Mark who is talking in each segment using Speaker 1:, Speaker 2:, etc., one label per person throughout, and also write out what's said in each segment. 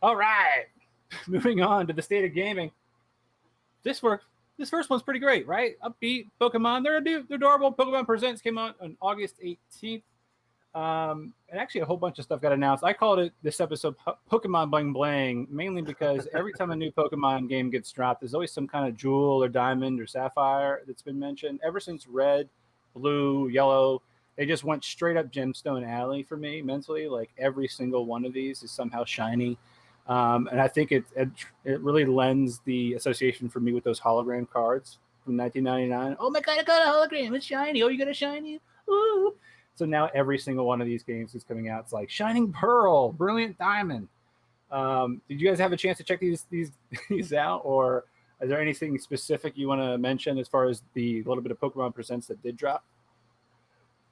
Speaker 1: All right. Moving on to the state of gaming. This first one's pretty great, right? Upbeat Pokemon. They're adorable. Pokemon Presents came out on August 18th. And actually, a whole bunch of stuff got announced. I called it this episode Pokemon Bling Bling, mainly because every time a new Pokemon game gets dropped, there's always some kind of jewel or diamond or sapphire that's been mentioned. Ever since Red, Blue, Yellow, they just went straight up Gemstone Alley for me mentally. Like every single one of these is somehow shiny. And I think it really lends the association for me with those hologram cards from 1999. Oh my God, I got a hologram. It's shiny. Oh, you got a shiny. Ooh. So now every single one of these games is coming out. It's like Shining Pearl, Brilliant Diamond. Did you guys have a chance to check these out, or is there anything specific you want to mention as far as the little bit of Pokemon Presents that did drop?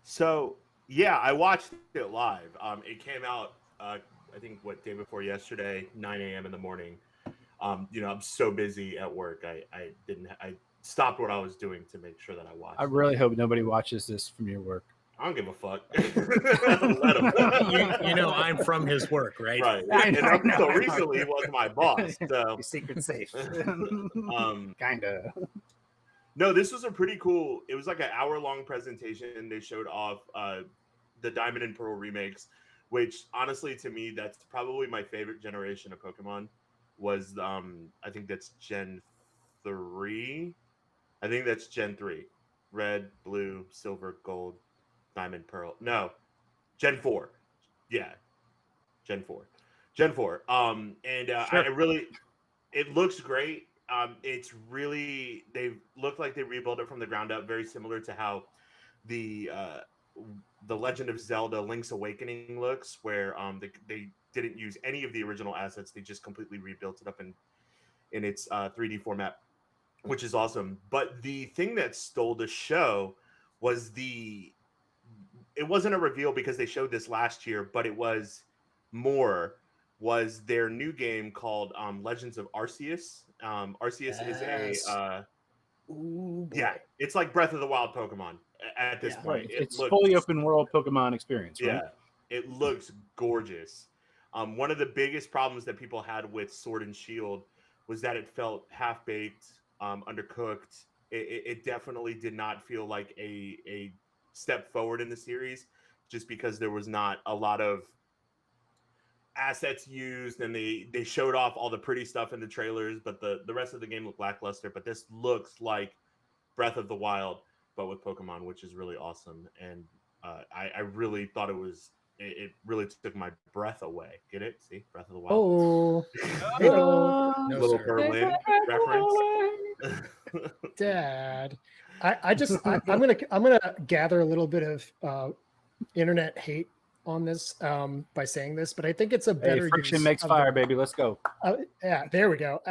Speaker 2: So yeah, I watched it live. It came out, I think, day before yesterday, 9 a.m. in the morning. I'm so busy at work. I stopped what I was doing to make sure that I watched.
Speaker 1: I really hope nobody watches this from your work.
Speaker 2: I don't give a fuck.
Speaker 3: Let him. I'm from his work, right?
Speaker 2: Right. And up until recently, he was my boss. So
Speaker 1: secret safe. Kinda.
Speaker 2: No, this was a pretty cool. It was like an hour-long presentation. They showed off the Diamond and Pearl remakes, which honestly, to me, that's probably my favorite generation of Pokemon. Was I think that's Gen 3. I think that's Gen 3. Red, Blue, Silver, Gold, Diamond, Pearl. No, Gen 4. Yeah, Gen 4. Gen 4. Sure. It looks great. It's really, they look like they rebuilt it from the ground up, very similar to how the Legend of Zelda Link's Awakening looks, where they didn't use any of the original assets. They just completely rebuilt it up in its 3D format, which is awesome. But the thing that stole the show was it wasn't a reveal because they showed this last year, but it was their new game called Legends of Arceus. Arceus is it's like Breath of the Wild Pokemon at this point.
Speaker 1: Right. It's fully open world Pokemon experience, right?
Speaker 2: Yeah, it looks gorgeous. One of the biggest problems that people had with Sword and Shield was that it felt half-baked, undercooked. It definitely did not feel like a step forward in the series, just because there was not a lot of assets used, and they showed off all the pretty stuff in the trailers, but the rest of the game looked lackluster. But this looks like Breath of the Wild, but with Pokemon, which is really awesome. And I really thought it really took my breath away. Get it? See, Breath of the Wild.
Speaker 4: No,
Speaker 2: little Berlin reference.
Speaker 4: Dad, I'm gonna gather a little bit of internet hate on this by saying this, but I think it's a better
Speaker 1: friction makes fire, baby. Let's go.
Speaker 4: Yeah, there we go.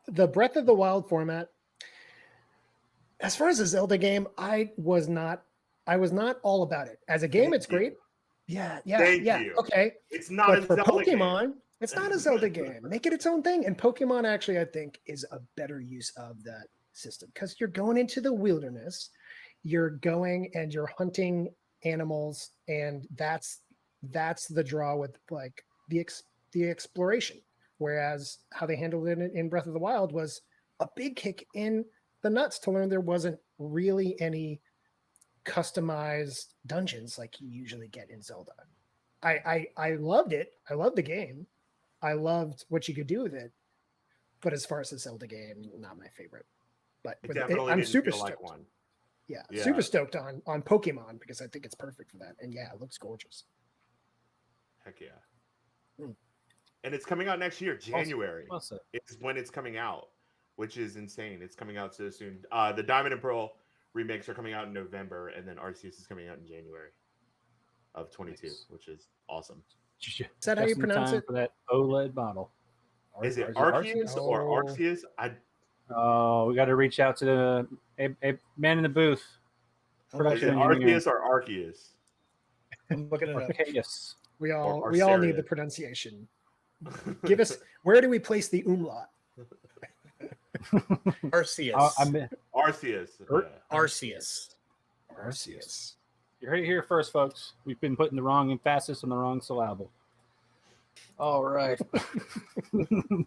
Speaker 4: The Breath of the Wild format. As far as a Zelda game, I was not all about it. As a game, it's great. Yeah.
Speaker 2: Thank you.
Speaker 4: Okay.
Speaker 2: It's not
Speaker 4: but
Speaker 2: a
Speaker 4: for
Speaker 2: Zelda
Speaker 4: Pokemon,
Speaker 2: game.
Speaker 4: It's not a Zelda game. Make it its own thing. And Pokemon actually, I think, is a better use of that system because you're going into the wilderness, you're going and you're hunting animals, and that's the draw with like the exploration. Whereas how they handled it in Breath of the Wild was a big kick in the nuts to learn there wasn't really any customized dungeons like you usually get in Zelda. I loved it. I loved the game. I loved what you could do with it. But as far as the Zelda game, not my favorite. But I'm super stoked.
Speaker 2: Like one.
Speaker 4: Yeah, super stoked on Pokemon because I think it's perfect for that. And yeah, it looks gorgeous.
Speaker 2: Heck yeah. And it's coming out next year, January. It's when it's coming out, which is insane. It's coming out so soon. The Diamond and Pearl remakes are coming out in November, and then Arceus is coming out in January of 22, which is awesome.
Speaker 4: Is that how you pronounce it?
Speaker 1: For that OLED model.
Speaker 2: Is it Arceus or Arceus?
Speaker 1: We got to reach out to the man in the booth.
Speaker 2: Is it Arceus or Arceus?
Speaker 4: I'm looking it up.
Speaker 1: Arceus.
Speaker 4: We all need the pronunciation. Give us, where do we place the umlaut?
Speaker 3: Arceus.
Speaker 4: Arceus.
Speaker 1: You heard it here first, folks. We've been putting the wrong emphasis on the wrong syllable. All right.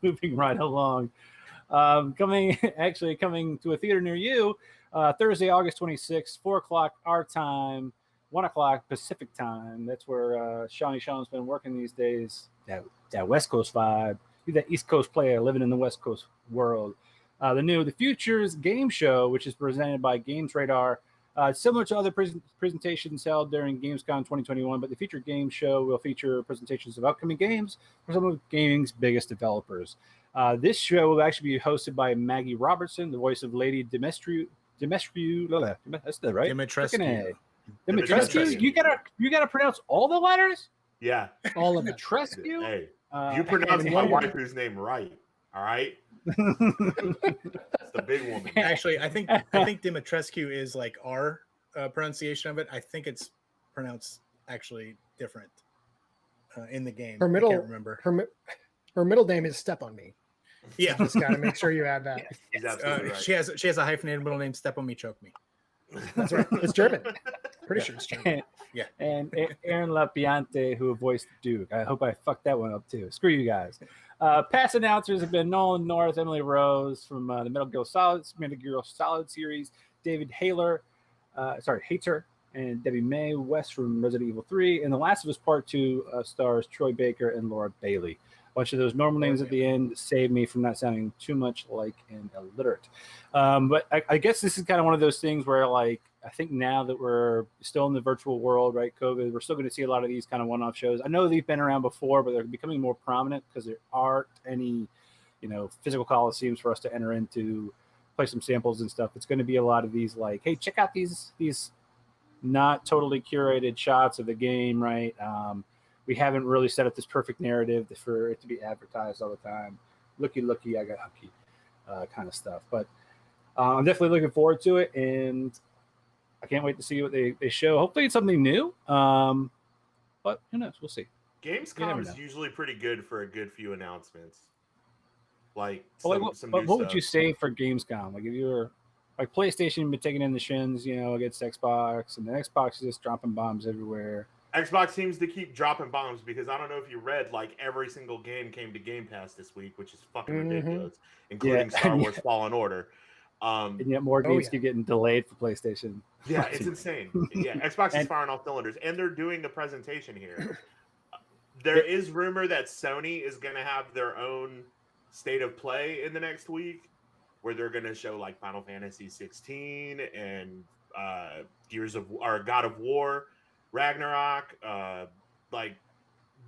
Speaker 1: Moving right along. Coming to a theater near you, Thursday, August 26th, 4 o'clock our time, 1 o'clock Pacific time. That's where Shawnee Sean's been working these days. That West Coast vibe. He's that East Coast player living in the West Coast world. The Futures Game Show, which is presented by Games Radar. Similar to other presentations held during Gamescom 2021, but the Future Game Show will feature presentations of upcoming games from some of gaming's biggest developers. This show will actually be hosted by Maggie Robertson, the voice of Lady Dimitrescu. That's the right.
Speaker 3: Dimitrescu.
Speaker 1: Dimitrescu. You gotta pronounce all the letters.
Speaker 2: Yeah,
Speaker 4: All of it.
Speaker 1: Dimitrescu.
Speaker 2: hey, you pronounce my waifu's name right. All right. That's the big woman.
Speaker 3: Actually, I think Dimitrescu is like our pronunciation of it. I think it's pronounced actually different in the game.
Speaker 4: Her
Speaker 3: I
Speaker 4: middle,
Speaker 3: can't remember.
Speaker 4: Her middle name is Step on Me.
Speaker 3: Yeah,
Speaker 4: Just gotta make sure you add that.
Speaker 2: He's absolutely right.
Speaker 3: she has a hyphenated middle name. Step on me, choke me.
Speaker 4: That's right. It's German. Pretty sure it's German.
Speaker 3: Yeah.
Speaker 1: And Aaron Lapiante, who voiced Duke. I hope I fucked that one up too. Screw you guys. Past announcers have been Nolan North, Emily Rose from the Metal Gear Solid series, David Hayter, and Debbie Mae West from Resident Evil 3, and The Last of Us Part 2 stars Troy Baker and Laura Bailey. A bunch of those normal names at the end save me from not sounding too much like an illiterate. But I guess this is kind of one of those things where, like, I think now that we're still in the virtual world, right, COVID, we're still going to see a lot of these kind of one-off shows. I know they've been around before, but they're becoming more prominent because there aren't any, physical coliseums for us to enter into, play some samples and stuff. It's going to be a lot of these, like, hey, check out these not totally curated shots of the game, right? We haven't really set up this perfect narrative for it to be advertised all the time. Looky, I got hooky kind of stuff. But I'm definitely looking forward to it, and I can't wait to see what they show. Hopefully it's something new, but who knows? We'll see.
Speaker 2: Gamescom is usually pretty good for a good few announcements. Like,
Speaker 1: what would you say for Gamescom? Like, if you were like PlayStation been taking in the shins, against Xbox, and the Xbox is just dropping bombs everywhere.
Speaker 2: Xbox seems to keep dropping bombs because I don't know if you read, like, every single game came to Game Pass this week, which is fucking ridiculous, including Star Wars Fallen Order. And
Speaker 1: yet more games keep getting delayed for PlayStation.
Speaker 2: Yeah, it's insane. Yeah, Xbox is firing off cylinders, and they're doing the presentation here. There is rumor that Sony is going to have their own state of play in the next week, where they're going to show, like, Final Fantasy 16 and God of War, Ragnarok. Like,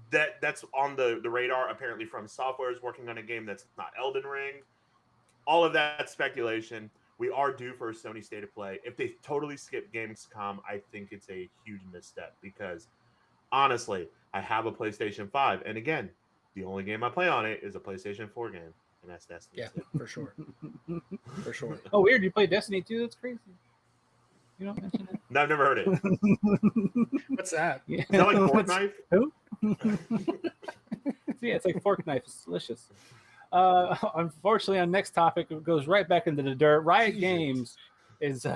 Speaker 2: that's on the radar. Apparently, From Software is working on a game that's not Elden Ring. All of that speculation. We are due for a Sony state of play. If they totally skip Gamescom, I think it's a huge misstep because, honestly, I have a PlayStation 5. And again, the only game I play on it is a PlayStation 4 game. And that's Destiny.
Speaker 4: Yeah, for sure. For sure.
Speaker 1: Oh, weird. You play Destiny too? That's crazy. You don't mention it?
Speaker 2: No, I've never heard it.
Speaker 4: What's that?
Speaker 1: Yeah.
Speaker 2: Is that like Fortnite?
Speaker 1: Who? Yeah, it's like fork knife. It's delicious. Unfortunately, our next topic goes right back into the dirt. Riot Games is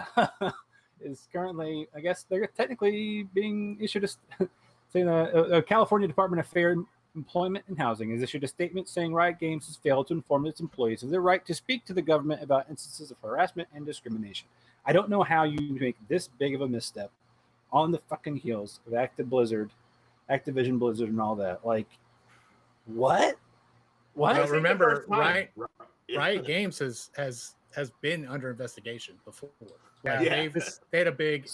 Speaker 1: currently, I guess, they're technically being issued a California Department of Fair Employment and Housing has issued a statement saying Riot Games has failed to inform its employees of their right to speak to the government about instances of harassment and discrimination. I don't know how you make this big of a misstep on the fucking heels of Activision Blizzard and all that. Like, what?
Speaker 3: Well, remember, Riot Games has been under investigation before. They had a big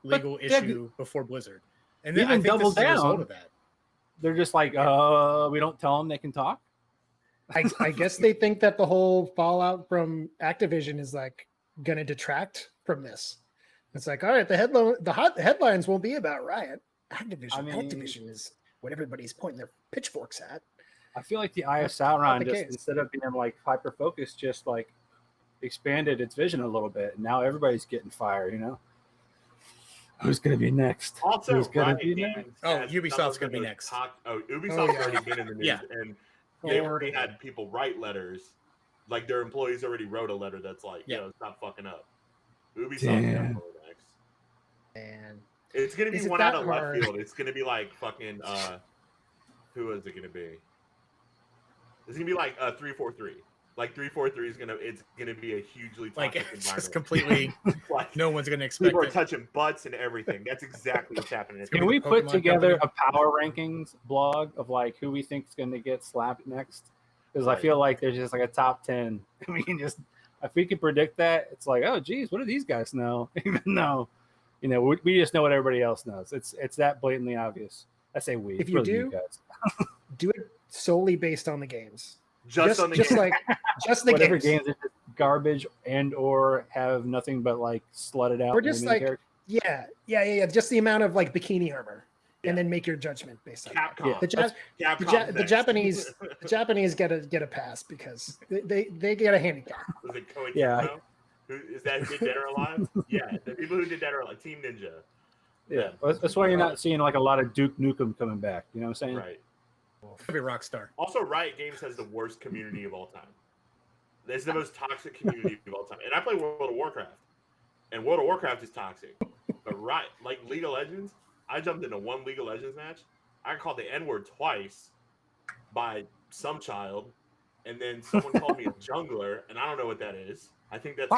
Speaker 3: legal issue before Blizzard, and then I think this is a result of that.
Speaker 1: They're just like, we don't tell them they can talk.
Speaker 4: I guess they think that the whole fallout from Activision is like going to detract from this. It's like, all right, the headlines won't be about Riot. Activision is what everybody's pointing their pitchforks at.
Speaker 1: I feel like the Eye of Sauron just instead of being like hyper focused, just like expanded its vision a little bit. And now everybody's getting fired. Who's going to be next?
Speaker 2: Also,
Speaker 1: who's going to be next?
Speaker 3: Ubisoft's going to be next.
Speaker 2: Ubisoft's already been in the news, and they already had people write letters. Like, their employees already wrote a letter that's like, stop fucking up. Ubisoft's definitely next.
Speaker 4: And
Speaker 2: it's going to be one out of left field. It's going to be like fucking, who is it going to be? It's gonna be like 343. Like 343 is gonna be a hugely toxic
Speaker 3: Like
Speaker 2: environment.
Speaker 3: it's just completely.
Speaker 2: Like,
Speaker 3: no one's gonna expect
Speaker 2: people are
Speaker 3: it.
Speaker 2: touching butts and everything. That's exactly what's happening.
Speaker 1: Can we put
Speaker 3: Pokemon
Speaker 1: together
Speaker 3: company.
Speaker 1: a power rankings blog of like who we think is going to get slapped next? Because I
Speaker 2: Right.
Speaker 1: feel like there's just like a top 10. We can just, if we can predict that, it's like, oh, geez, what do these guys know? Even though, you know, we just know what everybody else knows. It's that blatantly obvious. I say we.
Speaker 4: If you
Speaker 1: really
Speaker 4: do,
Speaker 1: guys.
Speaker 4: Do it solely based on the games.
Speaker 2: Just on the
Speaker 4: just
Speaker 2: game.
Speaker 4: like just the
Speaker 1: Whatever
Speaker 4: games.
Speaker 1: games are just garbage and or have nothing but like slutted out.
Speaker 4: Or just
Speaker 1: women
Speaker 4: like
Speaker 1: characters.
Speaker 4: yeah. Just the amount of like bikini armor,
Speaker 2: Yeah.
Speaker 4: and then make your judgment based on that.
Speaker 2: Capcom.
Speaker 4: The
Speaker 2: Capcom
Speaker 4: Japanese get a pass because they get a handicap.
Speaker 2: Was it Koei
Speaker 1: Yeah.
Speaker 2: Tecmo? Is that who did Dead or Alive? Yeah, the people who did Dead or Alive, Team Ninja.
Speaker 1: Yeah, that's why you're not seeing like a lot of Duke Nukem coming back. You know what I'm saying?
Speaker 2: Right.
Speaker 3: Maybe Rockstar.
Speaker 2: Also, Riot Games has the worst community of all time. It's the most toxic community of all time. And I play World of Warcraft, and World of Warcraft is toxic. But like League of Legends, I jumped into one League of Legends match. I got called the N-word twice by some child, and then someone called me a jungler, and I don't know what that is. I think that's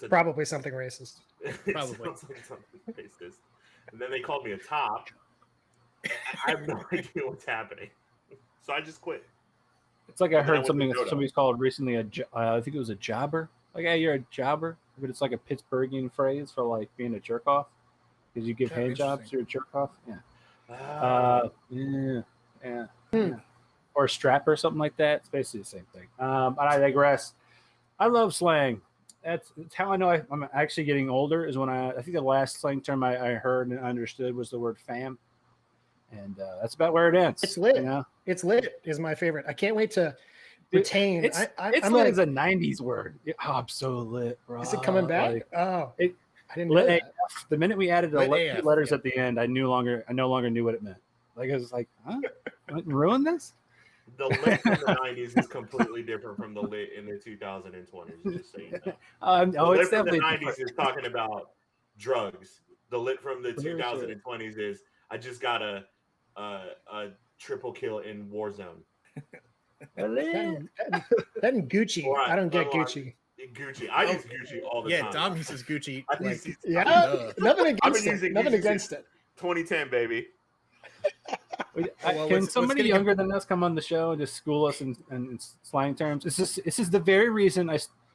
Speaker 2: a
Speaker 4: Probably something racist.
Speaker 2: it
Speaker 3: Probably.
Speaker 2: sounds like something racist. And then they called me a top. I have no idea what's happening, so I just quit.
Speaker 1: It's like I
Speaker 2: And then I
Speaker 1: heard
Speaker 2: went to Dota.
Speaker 1: somebody's called recently I think it was a jobber. Like, hey, you're a jobber, but it's like a Pittsburghian phrase for like being a jerk off because you give
Speaker 3: Oh,
Speaker 1: hand jobs.
Speaker 3: interesting.
Speaker 1: You're a jerk off. Yeah.
Speaker 2: Ah.
Speaker 1: Yeah. Or a strapper, something like that. It's basically the same thing. But I digress. I love slang. That's how I know I'm actually getting older. Is when I think the last slang term I heard and understood was the word fam, and that's about where it ends.
Speaker 4: It's lit.
Speaker 1: You know?
Speaker 4: It's lit is my favorite. I can't wait to retain.
Speaker 1: It's
Speaker 4: I'm
Speaker 1: lit
Speaker 4: like,
Speaker 1: as a '90s word. Oh, I'm so lit, bro.
Speaker 4: is it coming back?
Speaker 1: Like,
Speaker 4: I didn't know
Speaker 1: lit
Speaker 4: that.
Speaker 1: AF. The minute we added the
Speaker 3: Lit AF,
Speaker 1: letters
Speaker 3: yeah.
Speaker 1: at the end, I no longer knew what it meant. Like I was like, huh? Ruin this?
Speaker 2: The lit from the 90s is completely different from the lit in the 2020s, just so you know. The
Speaker 1: Oh,
Speaker 2: lit
Speaker 1: it's
Speaker 2: from the
Speaker 1: definitely
Speaker 2: 90s is talking about drugs. The lit from the
Speaker 1: For sure.
Speaker 2: 2020s is I just got a triple kill in Warzone.
Speaker 4: That and Gucci.
Speaker 2: Or
Speaker 4: I don't get
Speaker 2: or
Speaker 4: Gucci.
Speaker 2: Gucci. I use Gucci all the
Speaker 3: Yeah,
Speaker 2: time.
Speaker 3: Dom uses Gucci.
Speaker 2: I
Speaker 3: Like,
Speaker 2: use
Speaker 4: Yeah,
Speaker 3: Duh.
Speaker 4: nothing
Speaker 2: I've
Speaker 4: against
Speaker 2: been
Speaker 4: it.
Speaker 2: using
Speaker 4: Nothing
Speaker 2: Gucci
Speaker 4: against it.
Speaker 2: 2010, baby.
Speaker 3: Well,
Speaker 1: Can
Speaker 3: what's
Speaker 1: somebody
Speaker 3: getting-
Speaker 1: younger than us come on the show and just school us in slang terms? This is the very reason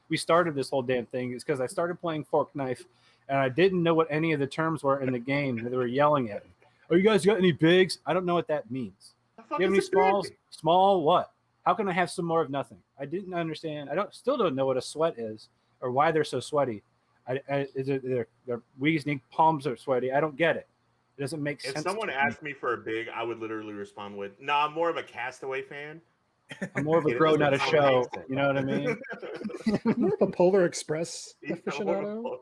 Speaker 1: we started this whole damn thing is because I started playing Fork Knife and I didn't know what any of the terms were in the game. They were yelling at me. Oh, you guys got any bigs? I don't know what that means.
Speaker 2: The
Speaker 1: Do
Speaker 2: fuck
Speaker 1: you have any
Speaker 2: is a big?
Speaker 1: smalls? Small what? How can I have some more of nothing? I didn't understand. Still don't know what a sweat is or why they're so sweaty. Is it their weak palms are sweaty? I don't get it. It doesn't make sense.
Speaker 2: If someone
Speaker 1: to me.
Speaker 2: asked me for a big, I would literally respond with, "Nah, I'm more of a Castaway fan."
Speaker 1: I'm more of a
Speaker 2: It
Speaker 1: bro,
Speaker 2: doesn't
Speaker 1: not a
Speaker 2: sound
Speaker 1: show.
Speaker 2: amazing.
Speaker 1: You know what I mean?
Speaker 4: More of a Polar Express
Speaker 2: He's more of a-
Speaker 4: aficionado.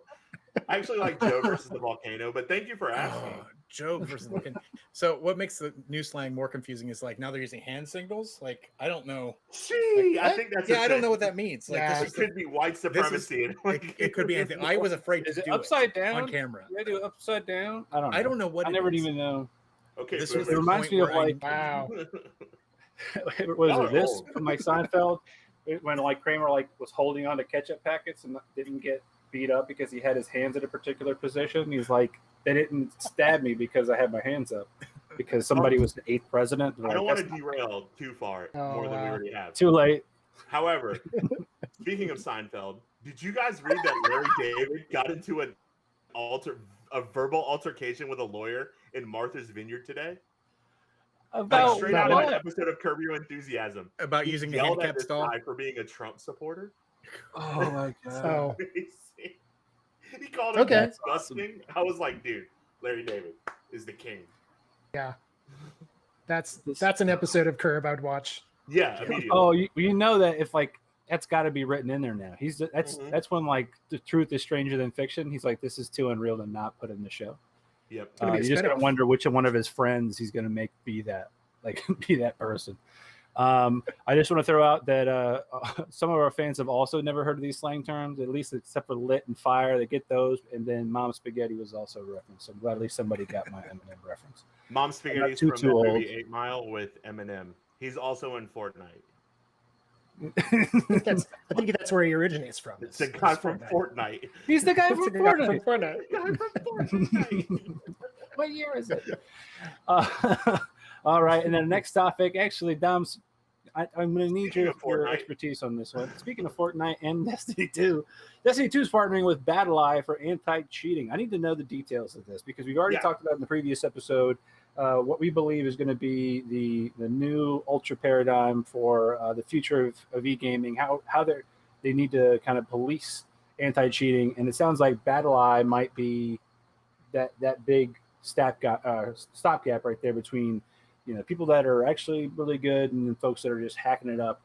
Speaker 2: I actually like Joe versus the volcano, but thank you for asking.
Speaker 3: Oh, Joe versus looking. So what makes the new slang more confusing is like now they're using hand signals. Like I don't know.
Speaker 2: Gee, I think that's
Speaker 3: Yeah,
Speaker 2: I
Speaker 3: I don't know what that means. Like
Speaker 4: Yeah.
Speaker 3: this
Speaker 2: It
Speaker 3: is
Speaker 2: could be white supremacy.
Speaker 3: it could be anything. I was afraid
Speaker 1: Is
Speaker 3: to
Speaker 1: it
Speaker 3: do
Speaker 1: upside
Speaker 3: it
Speaker 1: down?
Speaker 3: on camera.
Speaker 1: Yeah, do it upside down. I don't know.
Speaker 3: I don't know what
Speaker 1: I
Speaker 3: it
Speaker 1: never
Speaker 3: is.
Speaker 1: even know.
Speaker 2: Okay,
Speaker 3: This
Speaker 2: so
Speaker 3: was
Speaker 1: It
Speaker 3: the
Speaker 1: reminds
Speaker 3: point
Speaker 1: me of
Speaker 3: where I-
Speaker 1: like
Speaker 4: Wow.
Speaker 1: was
Speaker 2: Y'all
Speaker 1: it
Speaker 2: are
Speaker 1: this
Speaker 2: old.
Speaker 1: from like Seinfeld when like Kramer like was holding on to ketchup packets and didn't get beat up because he had his hands in a particular position. He's like, they didn't stab me because I had my hands up because somebody was the 8th president. They're
Speaker 2: I
Speaker 1: like,
Speaker 2: don't want to
Speaker 1: "That's
Speaker 2: derail too far
Speaker 4: Oh,
Speaker 2: more than we
Speaker 4: wow.
Speaker 2: already have.
Speaker 1: too late."
Speaker 2: However, speaking of Seinfeld, did you guys read that Larry David got into a verbal altercation with a lawyer in Martha's Vineyard today? Like
Speaker 1: About
Speaker 2: straight out of
Speaker 1: what?
Speaker 2: an episode of Curb Your Enthusiasm.
Speaker 3: About
Speaker 2: He
Speaker 3: using a
Speaker 2: yelled at
Speaker 3: handicap
Speaker 2: this
Speaker 3: stall.
Speaker 2: guy for being a Trump supporter.
Speaker 1: Oh my god!
Speaker 4: So
Speaker 2: He called him
Speaker 4: Okay.
Speaker 2: disgusting. I was like, dude, Larry David is the king.
Speaker 4: that's an episode of Curb I'd watch.
Speaker 2: Yeah, immediately.
Speaker 1: Oh, you know that if like that's got to be written in there now.
Speaker 2: Mhm.
Speaker 1: That's when like the truth is stranger than fiction. He's like, this is too unreal to not put in the show.
Speaker 2: Yep.
Speaker 4: gonna be a
Speaker 1: You're just gonna
Speaker 4: spinoff.
Speaker 1: wonder which one of his friends he's gonna make be that be that person. I just want to throw out that some of our fans have also never heard of these slang terms, at least except for lit and fire. They get those, and then Mom Spaghetti was also referenced. So I'm glad at least somebody got my Eminem reference.
Speaker 2: Mom Spaghetti's
Speaker 1: too
Speaker 2: from the
Speaker 1: old.
Speaker 2: movie 8 Mile with Eminem. He's also in Fortnite.
Speaker 4: I think that's where he originates from.
Speaker 2: It's the guy from Fortnite.
Speaker 1: He's the guy from Fortnite. What year is it? All right, and then the next topic, actually, Dom's, I'm going to need your expertise on this one. Speaking of Fortnite and Destiny 2, Destiny 2 is partnering with Battle Eye for anti-cheating. I need to know the details of this because we've already talked about in the previous episode what we believe is going to be the new ultra paradigm for the future of e-gaming, how they need to kind of police anti-cheating, and it sounds like Battle Eye might be that big stopgap right there between people that are actually really good and folks that are just hacking it up.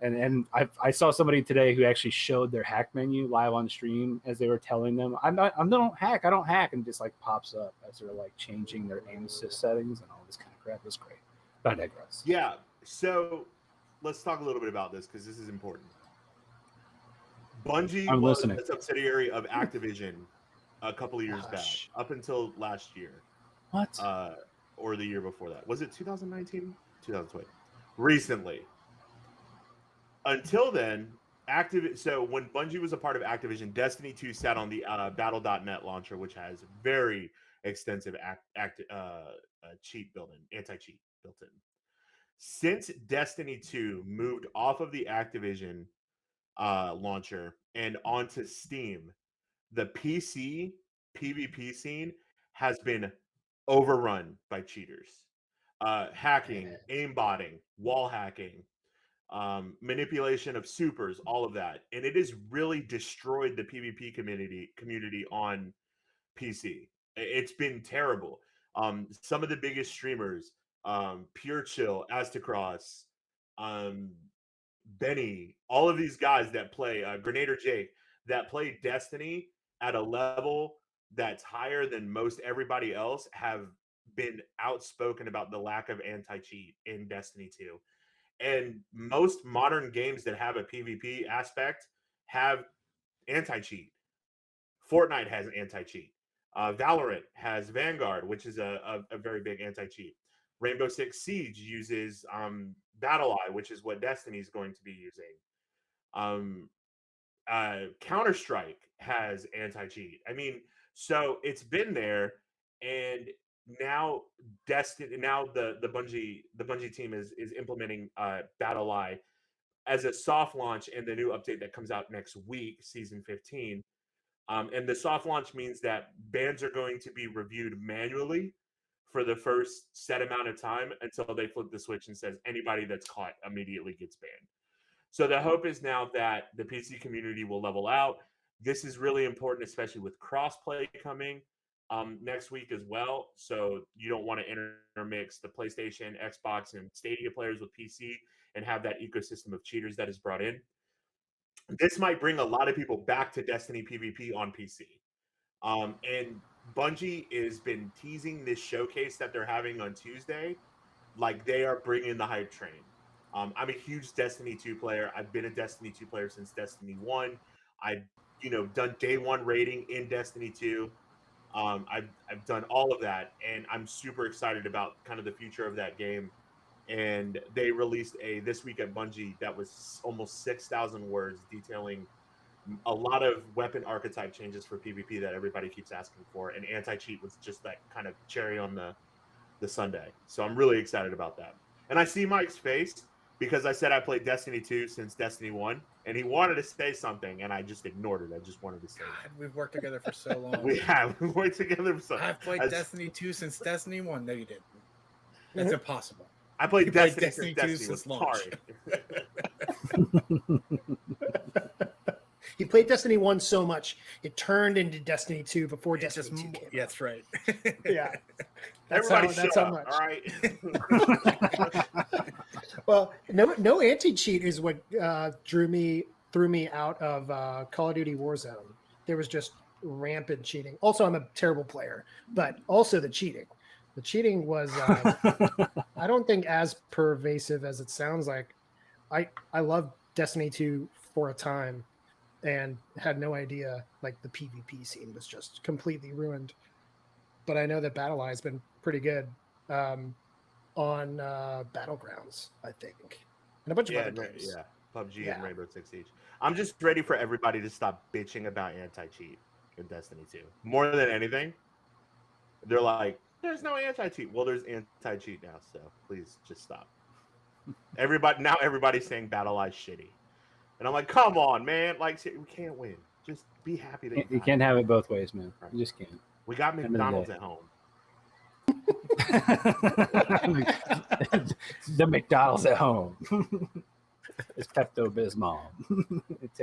Speaker 1: And I saw somebody today who actually showed their hack menu live on stream as they were telling them, I don't hack, and it just like pops up as they're like changing their aim assist settings and all this kind of crap. It was great. But I digress.
Speaker 2: Yeah. So let's talk a little bit about this because this is important. Bungie was a subsidiary of Activision a couple of years back, up until last year.
Speaker 1: What?
Speaker 2: Or the year before that. Was it 2019? 2020. Recently. Until then, so when Bungie was a part of Activision, Destiny 2 sat on the Battle.net launcher, which has very extensive cheat built-in, anti-cheat built-in. Since Destiny 2 moved off of the Activision launcher and onto Steam, the PC PvP scene has been overrun by cheaters. Hacking, aimbotting, wall hacking, manipulation of supers, all of that. And it has really destroyed the PvP community on PC. It's been terrible. Some of the biggest streamers, Pure Chill, Astacross, Benny, all of these guys that play, Grenader Jake, that play Destiny at a level that's higher than most everybody else, have been outspoken about the lack of anti-cheat in Destiny 2. And most modern games that have a PvP aspect have anti-cheat. Fortnite has anti-cheat. Valorant has Vanguard, which is a very big anti-cheat. Rainbow Six Siege uses Battle Eye, which is what Destiny is going to be using. Counter-Strike has anti-cheat. I mean, so it's been there, and now the Bungie team is implementing Battle Eye as a soft launch in the new update that comes out next week, Season 15. And the soft launch means that bans are going to be reviewed manually for the first set amount of time until they flip the switch and says anybody that's caught immediately gets banned. So the hope is now that the PC community will level out. This is really important, especially with crossplay coming next week as well. So you don't want to intermix the PlayStation, Xbox, and Stadia players with PC and have that ecosystem of cheaters that is brought in. This might bring a lot of people back to Destiny PvP on PC. And Bungie has been teasing this showcase that they're having on Tuesday like they are bringing the hype train. I'm a huge Destiny 2 player. I've been a Destiny 2 player since Destiny 1. I've done day one raiding in Destiny 2. I've done all of that, and I'm super excited about kind of the future of that game. And they released this week at Bungie that was almost 6,000 words detailing a lot of weapon archetype changes for PvP that everybody keeps asking for, and anti-cheat was just that kind of cherry on the sundae. So I'm really excited about that. And I see Mike's face because I said I played Destiny 2 since Destiny 1, and he wanted to say something, and I just ignored it. I just wanted to say it.
Speaker 3: We've worked together for so long.
Speaker 2: We have. We've worked together for so long.
Speaker 3: I've played Destiny 2 since Destiny 1. No, you didn't. That's impossible.
Speaker 2: I played Destiny 2 since launch.
Speaker 4: He played Destiny 1 so much, it turned into Destiny 2 before Destiny 2 came out.
Speaker 3: That's right.
Speaker 4: Yeah.
Speaker 2: That's how much. All right.
Speaker 4: Well, no anti-cheat is what threw me out of Call of Duty Warzone. There was just rampant cheating. Also, I'm a terrible player, but also the cheating. The cheating was, I don't think as pervasive as it sounds like. I loved Destiny 2 for a time and had no idea like the PvP scene was just completely ruined. But I know that Battle Eye has been pretty good. on Battlegrounds, I think, and a bunch of other games.
Speaker 2: Yeah, PUBG and Rainbow Six Siege. I'm just ready for everybody to stop bitching about anti-cheat in Destiny 2. More than anything, they're like, there's no anti-cheat. Well, there's anti-cheat now, so please just stop. Everybody's saying Battle Eye's shitty. And I'm like, come on, man. Like, we can't win. Just be happy that
Speaker 1: you can't have it both ways, man.
Speaker 2: Right.
Speaker 1: You just can't.
Speaker 2: We got McDonald's at home.
Speaker 1: The McDonald's at home. It's Pepto Bismol. It's